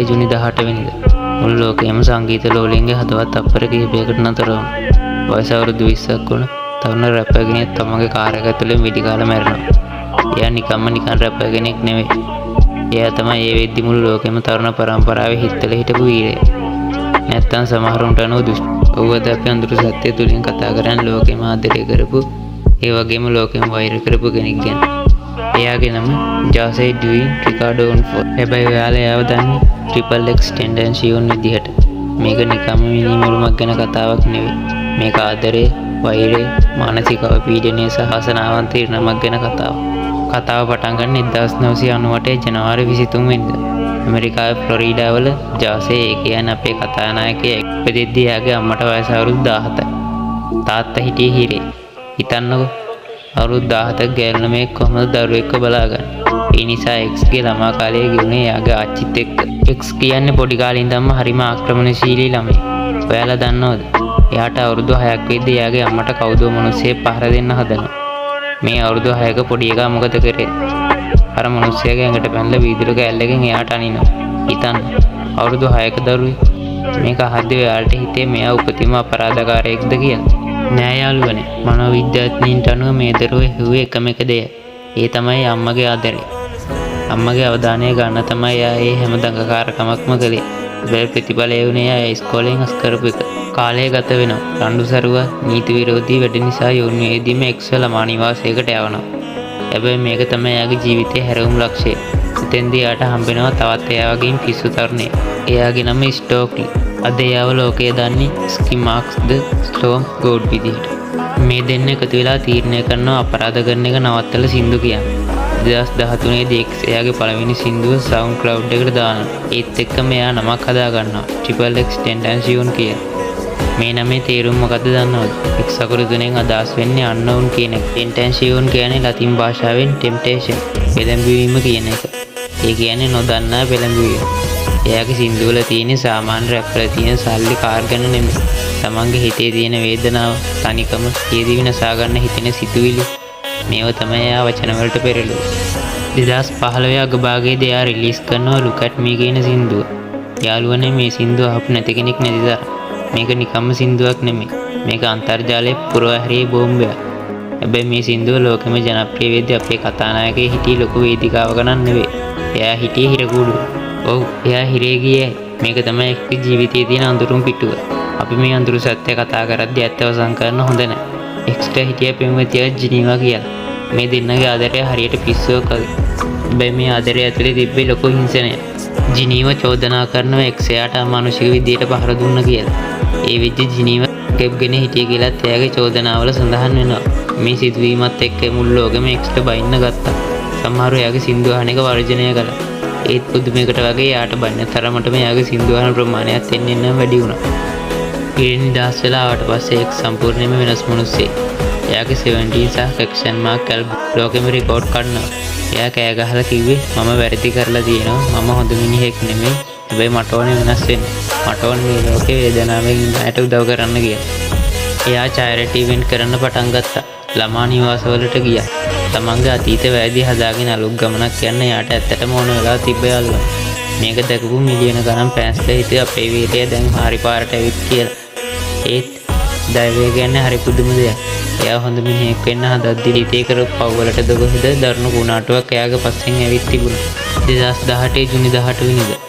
ජුනි 18 වෙනිදා මුළු ලෝකයේම සංගීත ලෝලීන්ගේ හදවත් තප්පර කිහිපයකට නතර වුණා. වයස අවුරුදු 20ක් වුණ තරුණ රැපර් කෙනෙක් තමන්ගේ කාර් එක ඇතුලේ වෙඩි කාලා මැරෙනවා. එයා නිකන් රැපර් කෙනෙක් නෙවෙයි. එයා තමයි ඒ වෙද්දි මුළු ලෝකෙම තරුණ පරම්පරාවේ හිටතල හිටපු වීරයෙක්. නැත්තම් සමහරුන්ට අනුව දුෂ්ට. ඌවද අපි අඳුරු සත්‍ය තුලින් කතා කරන්නේ ලෝකෙම ආදරය කරපු ඒ වගේම ලෝකෙම වෛර කරපු කෙනෙක් ගැන. එයාගේ නම ජෝසේ ඩුයින් රිකාඩෝ ඔන්ෆෝඩ්. හැබැයි ඔයාලා එයාව දන්නේ ට්‍රිපල් එක්ස් ටෙන්ඩන්සියෝන් විදිහට. මේක නිකම්ම මිනිමරුමක් ගැන කතාවක් නෙවෙයි. මේක ආදරේ, වෛරය, මානසික පීඩනය සහ අසනාවන්ත ඉරණමක් ගැන කතාවක්. කතාව පටන් ගන්න 1998 ජනවාරි 23 වෙනිදා. ඇමරිකාවේ ෆ්ලොරිඩා වල ජෝසේ ඒ කියන්නේ අපේ කතානායකයා ඉපදෙද්දී එයාගේ අම්මට වයස අවුරුදු 17යි. තාත්තා හිටියේ හිරේ. හිතන්නකෝ අවුරුදු 17ක ගෑනු ළමයෙක් කොහොමද දරුවෙක්ව බලාගන්නේ? ඒ නිසා එක්ස්ගේ ළමා කාලයේ ගෙවුනේ එයාගේ ආච්චිත් එක්ක. එක්ස් කියන්නේ පොඩි කාලේ ඉඳන්ම හරිම ආක්‍රමණශීලී ළමයෙක්. ඔයාලා දන්නවද? එයාට අවුරුදු 6ක් වෙද්දී එයාගේ අම්මට කවුදෝ මිනිස්සෙක් පහර දෙන්න හදනවා. මේ අවුරුදු 6ක පොඩි එකා මොකද කරේ? අර මිනිස්සයාගේ ඇඟට පැනලා වීදුරු කෑල්ලකින් එයාට අනිනවා. හිතන්න අවුරුදු 6ක දරුවෙක්. මේක අහද්දී ඔයාලට හිතේ මෙයා උපතින්ම අපරාධකාරයෙක්ද කියලා. නෑ යාළුවනේ. මනෝවිද්‍යාඥයින්ට අනුව මේ දරුවෝ හෙව්වේ එකම එක දෙයයි. ඒ තමයි අම්මගේ ආදරය. අම්මගේ අවධානය ගන්න තමයි එයා ඒ හැම දඟකාරකමක්ම කළේ. හැබැයි ප්‍රතිඵලය වුණේ එයා ඉස්කෝලෙන් අස් කරපු එක. කාලය ගත වෙනවා. රණ්ඩු සරුව නීති විරෝධී වැඩ නිසා යෝනියේදීම එක්ස් ළමා නිවාසයකට යවනවා. හැබැයි මේක තමයි එයාගේ ජීවිතයේ හැරවුම් ලක්ෂය. එතෙන්දී එයාට හම්බෙනවා තවත් එයා වගේම පිස්සු තරුණයෙක්. එයාගේ නම ස්ටෝක්ලි. අද එයාව ලෝකයේ දන්නේ ස්කිමාක්ස් ද ස්ටෝම් ගෝඩ් විදිහට. මේ දෙන්න එකතු වෙලා තීරණය කරනවා අපරාධ කරන එක නවත්තලා සින්දු කියන්නේ. 2013 දී එක්ස් එයාගේ පළවෙනි සින්දුව සවුන්ඩ් ක්ලවුඩ් එකට දානවා. ඒත් එක්කම එයා නමක් හදා ගන්නවා. ට්‍රිපල් එක්ස් ටෙන්ඩන්සියෝන් කියලා. මේ නමේ තේරුම මොකද්ද දන්නවද? එක්ස් අකුරු තුනෙන් අදහස් වෙන්නේ unknown කියන එක. ටෙන්ඩන්සියෝන් කියන්නේ ලතින් භාෂාවෙන් temptation, පෙළඹවීම කියන එක. ඒ කියන්නේ නොදන්නා පෙළඹවීම. එයාගේ සින්දුවල තියෙන සාමාන්‍ය රැප්වල තියෙන සල්ලි කාර් ගැන නෙමෙයි. තමන්ගේ හිතේ තියෙන වේදනාව, තනිකම, සියදිවි නසා ගන්න හිතෙන සිතුවිලි. මේව තමයි එයා වචන වලට පෙරළුවේ. 2015 අගභාගයේදී එයා රිලීස් කරනවා Look at Me කියන සින්දුව. යාළුවනේ මේ සින්දුව අහපු නැති කෙනෙක් නැති තරම්. මේක නිකම්ම සින්දුවක් නෙමෙයි. මේක අන්තර්ජාලයේ පුරවැහැරී බෝම්බයක්. හැබැයි මේ සින්දුව ලෝකෙම ජනප්‍රිය වෙද්දී අපේ කතානායකයෙ හිටියේ ලොකු වේදිකාවක නන් නෙවෙයි. එයා හිටියේ හිරකූඩුව. ඔව් එයා හිරේ ගියේ. මේක තමයි එක්ගේ ජීවිතයේ තියෙන අඳුරුම් පිටුව. අපි මේ අඳුරු සත්‍ය කතා කරද්දී ඇත්ත වසන් කරන්න හොඳ නැහැ. එක්ස්ට හිටිය පෙම්වතිය ජිනීවා කියලා. මේ දෙන්නගේ ආදරය හරියට පිස්සුවක් වගේ. හැබැයි මේ ආදරය ඇතුලේ තිබ්බේ ලොකු හිංසනයක්. ජිනීව චෝදනා කරනවා එක්ස් එයාට අමානුෂික විදියට පහර දුන්න කියලා. ඒ විදිහ ජිනීව කෙබ්ගෙන හිටිය කියලාත් එයාගේ චෝදනාවල සඳහන් වෙනවා. මේ සිදුවීමත් එක්ක මුළු ලෝකෙම එක්ස්ට බයින්න ගත්තා. සමහරව එයාගේ සින්දු අහන එක වර්ජනය කළා. ඒත් පුදුමයකට වගේ යාට බන්න තරමටම එයාගේ සින්දු අහන ප්‍රමාණයත් එන්න වැඩි වුණා. ඊට නිදහස් වෙලා ආවට පස්සේ එක්ස් සම්පූර්ණයෙන්ම වෙනස් මිනිස්සෙක්. එයාගේ 17 සහ ෆැක්ෂන් මාක් ඇල්බම් ලෝකෙම රෙකෝඩ් කරනවා. එයා කෑ ගහලා කිව්වේ මම වැරදි කරලා තියෙනවා. මම හොඳ මිනිහෙක් නෙමෙයි. හැබැයි මට ඕනේ වෙනස් වෙන්න. මට ඕනේ මේ ලෝකේ වේදනාවෙන් ඉන්නට උදව් කරන්න කියලා. එයා චැරිටි ඉවෙන්ට් කරන්න පටන් ගත්තා. ළමා නිවාසවලට ගියා. තමන්ගේ අතීත වැරදි හදාගෙන අලුත් ගමනක් යන්න එයාට ඇත්තටම ඕන වෙලා තිබ්බ යාළුවා. මේක දැකපු මිලියන ගණන් ෆෑන්ස්ලා හිතුවේ අපේ වීරය දැන් හරි පාරට ඇවිත් කියලා. ඒත් දෛවය කියන්නේ හරි පුදුම දෙයක්. එයා හොඳ මිනිහෙක් වෙන්න හදද්දි ඉතේ කරපු පව්වලට දොගහද දරුණු ගුණාටුවක් එයාගේ පස්සෙන් ඇවිත් තිබුණා. 2018 ජුනි 18 වෙනිදා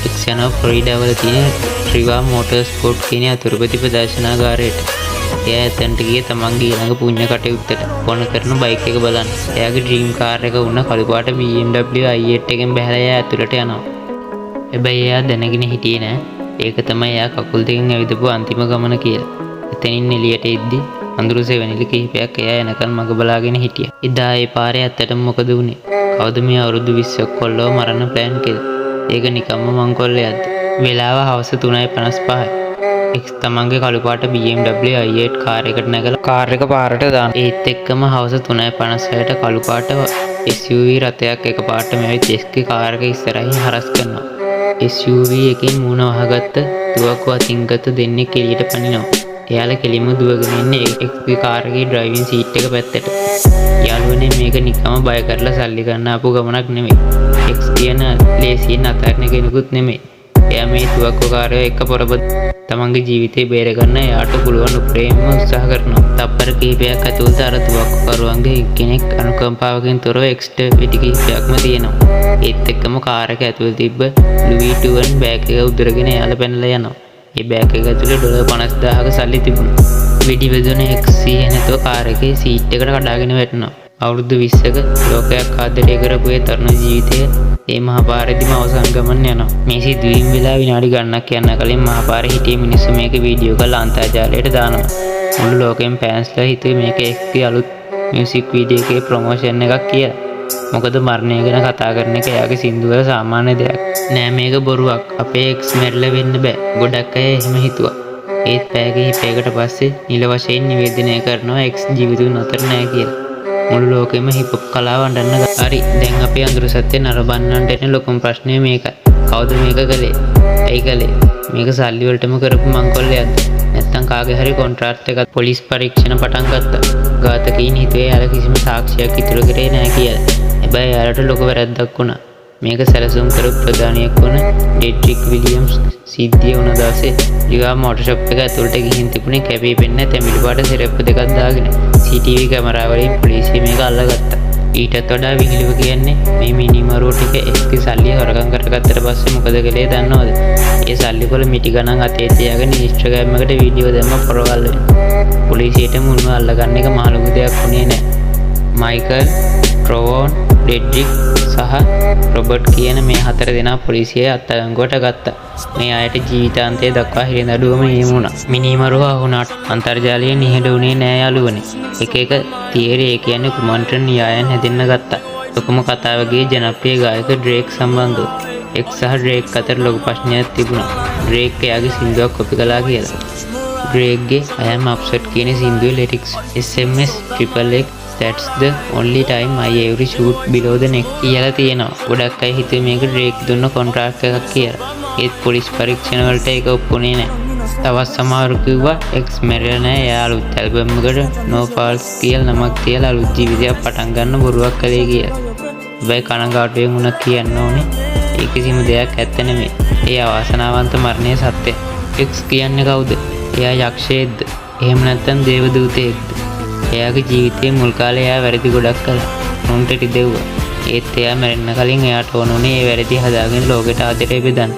එක්ස් යනවා ෆ්ලොරිඩා වල තියෙන ට්‍රිවා මෝටර් ස්පෝර්ට් කියන අතුරුපති ප්‍රදර්ශනාගාරයට. එයා එතනට ගියේ තමන්ගේ ඊළඟ පුණ්‍ය කටයුත්තට. ඕන කරන බයික් එක බලන්න. එයාගේ ඩ්‍රීම් කාර් එක වුණ කළු පාට BMW i8 එකෙන් බහැලා එයා ඇතුළට යනවා. හැබැයි එයා දැනගෙන හිටියේ නෑ ඒක තමයි එයා කකුල් දෙකෙන් ඇවිදපු අන්තිම ගමන කියලා. එතනින් එළියට එද්දි අඳුරු සෙවණිලි කිහිපයක් එයා එනකන් මග බලාගෙන හිටියා. එදා ඒ පාරේ ඇත්තටම මොකද වුනේ? කවුද මේ අවුරුදු 20ක් කොල්ලව මරන්න ප්ලෑන් කළේ? ඒක නිකම්ම මංකොල්ලයක්ද? වෙලාව හවස 3:55යි. එක්ස් තමන්ගේ කළු පාට BMW i8 කාර් එකට නැගලා කාර් එක පාරට දාන. ඒත් එක්කම හවස 3:56ට කළු පාට SUV රථයක් එකපාරටම ඇවිත් එක්ස්ගේ කාර් එක ඉස්සරහින් හරස් කරනවා. SUV එකකින් මූණ වහගත්ත තුවක්කුව අතින් ගත්ත දෙන්නෙක් එළියට පනිනවා. එයාලා කෙලින්ම දුවගෙන ඉන්නේ X ගේ කාර් එකේ ඩ්‍රයිවිං සීට් එක පැත්තට. යාළුවනේ මේක නිකම්ම බය කරලා සල්ලි ගන්න ආපු ගමනක් නෙමෙයි. X කියන ලේසියෙන් අතාරින කෙනෙකුත් නෙමෙයි. එයා මේ තුවක්කුකාරයෝ එක්ක පොරබද තමන්ගේ ජීවිතේ බේර ගන්න එයාට පුළුවන් උපරිම උත්සාහ කරනවා. තප්පර කිහිපයක් ඇතුළත අර තුවක්කුකරුවන්ගේ එක්කෙනෙක් අනුකම්පාවකින් තොරව එක්ස්ට පිටි කිහිපයක්ම තියෙනවා. ඒත් එක්කම කාර් එක ඇතුළේ තිබ්බ ලුයි ටුවන් බෑග් එක උදරගෙන එයාලා පැනලා යනවා. ඒ බෑග් එක ඇතුළේ ඩොලර් 50000ක සල්ලි තිබුණා. වෙඩි බෙදුන X නැතුව කාර් එකේ සීට් එකට කඩාගෙන වැටෙනවා. අවුරුදු 20ක ලෝකයක් ආදරය කරපු ඒ තරුණ ජීවිතය ඒ මහා පාරේදීම අවසන් ගමන් යනවා. මේ සිදුවීම් වෙලා විනාඩි ගණනක් යන කලින් මහා පාරේ හිටිය මිනිස්සු මේක වීඩියෝ කරලා අන්තර්ජාලයට දානවා. මුළු ලෝකෙම ෆෑන්ස්ලා හිතුවේ මේක X ගේ අලුත් මියුසික් වීඩියෝ එකේ ප්‍රොමෝෂන් එකක් කියලා. මොකද මරණය ගැන කතා කරන එක එයාගේ සින්දුවල සාමාන්‍ය දෙයක්. නෑ මේක බොරුවක්. අපේ X මැරිලා වෙන්න බෑ. ගොඩක් අය එහෙම හිතුවා. ඒත් පැය කිහිපයකට පස්සේ නිල වශයෙන් නිවේදනය කරනවා X ජීවිතුන් අතර නෑ කියලා. මුළු ලෝකෙම හිප් හොප් කලාව අඬන්න ගත්තා. හරි දැන් අපේ අඳුරු සත්‍ය නරඹන්නන්ට එන ලොකුම ප්‍රශ්නය මේකයි. කවුද මේක කළේ? ඇයි කළේ? මේක සල්ලි වලටම කරපු මංකොල්ලයක්ද? නැත්තම් කාගේ හරි කොන්ට්‍රාක්ට් එකක් පොලිස් පරීක්ෂණ පටන් ගත්තා. ඝාතකයින් හිතුවේ යාලා කිසිම සාක්ෂියක් ඉතුරු කරේ නැහැ කියලා. හැබැයි යාලට ලොකු වැරද්දක් වුණා. මේක සැලසුම් කරපු ප්‍රධානියෙක් වුණ ඩෙඩ්රික් විලියම්ස් සිද්ධිය වුණ දවසේ ලිවා මෝටර් ෂොප් එක ඇතුළට ගිහින් තිබුණේ කැපී පෙනෙන තැඹිලි පාට සෙරප්පු දෙකක් දාගෙන. CCTV කැමරාවලින් පොලිසිය මේක අල්ලගත්තා. ඊටත් වඩා විහිළුව කියන්නේ මේ මිනිමරුව ටික X ගේ සල්ලි හොරගම් කරගත්තට පස්සේ මොකද කළේ දන්නවද? ඒ සල්ලි වල මිටි ගණන් අතේ තියාගෙන ඉන්ස්ටාග්‍රෑම් එකට වීඩියෝ දැම්ම පොරවල් වෙනවා. පොලිසියට මුන්ව අල්ලගන්න එක මහ ලොකු දෙයක් වුණේ නැහැ. මයිකල්, ට්‍රොවෝන්, ඩෙඩ්රික් සහ රොබර්ට් කියන මේ 4 දෙනා පොලිසිය අත්අඩංගුවට ගත්තා. මේ අයට ජීවිතාන්තය දක්වා හිරිනඩුවම නියම වුණා. මිනිමරුව වුණාට අන්තර්ජාලයේ නිහඬ වුණේ නෑ යාළුවනේ. එක තියරි ඒ කියන්නේ කුමන්ත්‍රණ න්‍යායයන් හැදෙන්න ගත්තා. ලොකුම කතාවගේ ජනප්‍රිය ගායක ඩ්‍රේක් සම්බන්ධව. X සහ ඩ්‍රේක් අතර ලොකු ප්‍රශ්නයක් තිබුණා. ඩ්‍රේක් එයාගේ සින්දුවක් කොපි කළා කියලා. ඩ්‍රේක්ගේ I am upset කියන සින්දුවේ lyrics SMS XXX that's the only time I ever shoot below the neck කියලා තියෙනවා. ගොඩක් අය හිතුවේ මේක ඩ්‍රේක් දුන්න කොන්ට්‍රාක්ට් එකක් කියලා. ඒත් පොලිස් පරීක්ෂණ වලට ඒක ඔප්පුනේ නැහැ. තවත් සමහරු කිව්වා X මැරෙලා නැහැ. එයා අලුත් ඇල්බම් එකට No Falls කියලා නමක් තියලා අලුත් ජීවිතයක් පටන් ගන්න බොරුවක් කළේ කියලා. හැබැයි කනගාටුවෙන් උනක් කියන්න ඕනේ. ඒ කිසිම දෙයක් ඇත්ත නෙමෙයි. ඒ අවාසනාවන්ත මරණය සත්‍යයි. X කියන්නේ කවුද? එයා යක්ෂයෙක්ද? එහෙම නැත්නම් දේවදූතයෙක්ද? එයාගේ ජීවිතයේ මුල් කාලේ එයා වැරදි ගොඩක් කළා. උන්ට රිදෙව්වා. ඒත් එයා මැරෙන්න කලින් එයාට ඕනුනේ ඒ වැරදි හදාගෙන ලෝකෙට ආදරේ බෙදන්න.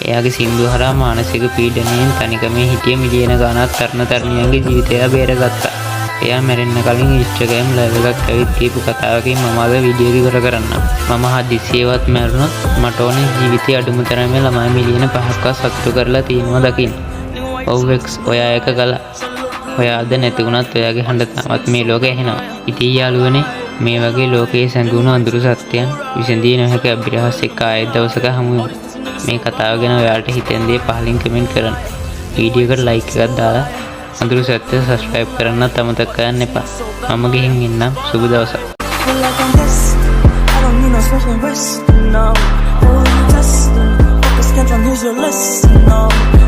එයාගේ සින්දු හරහා මානසික පීඩනයෙන් තනිකමේ හිටිය මිලියන ගණනක් තරුණ තරුණියන්ගේ ජීවිතය බේරගත්තා. එයා මැරෙන්න කලින් ඉන්ස්ටාග්‍රෑම් ලයිව් එකක් ඇවිත් කියපු කතාවකින් මම අද වීඩියෝ එක ඉවර කරන්නම්. මම හදිසියෙවත් මැරුණොත් මට ඕනේ ජීවිතයේ අඩුම තරමේ ළමයි මිලියන 5ක්ව සතුටු කරලා තියෙනවා දකින්න. ඔව් X ඔයා එක කළා. ඔයා අද නැති වුණත් ඔයාගේ හඬ තාමත් මේ ලෝකේ ඇහෙනවා. ඉතින් යාළුවනේ මේ වගේ ලෝකයේ සැඟවුණු අඳුරු සත්‍යයන් විසඳිය නොහැකි අභිරහස් එක්ක ආයෙත් දවසක හමු වෙමු. මේ කතාව ගැන ඔයාලට හිතෙන දේ පහලින් කමෙන්ට් කරන්න. වීඩියෝ එකට ලයික් එකක් දාලා අඳුරු සත්‍ය සබ්ස්ක්‍රයිබ් කරන්නත් අමතක කරන්න එපා. මම ගිහින් ඉන්නම්. සුබ දවසක්. No, oh, you testing, focus, can't run, here's your lesson, no.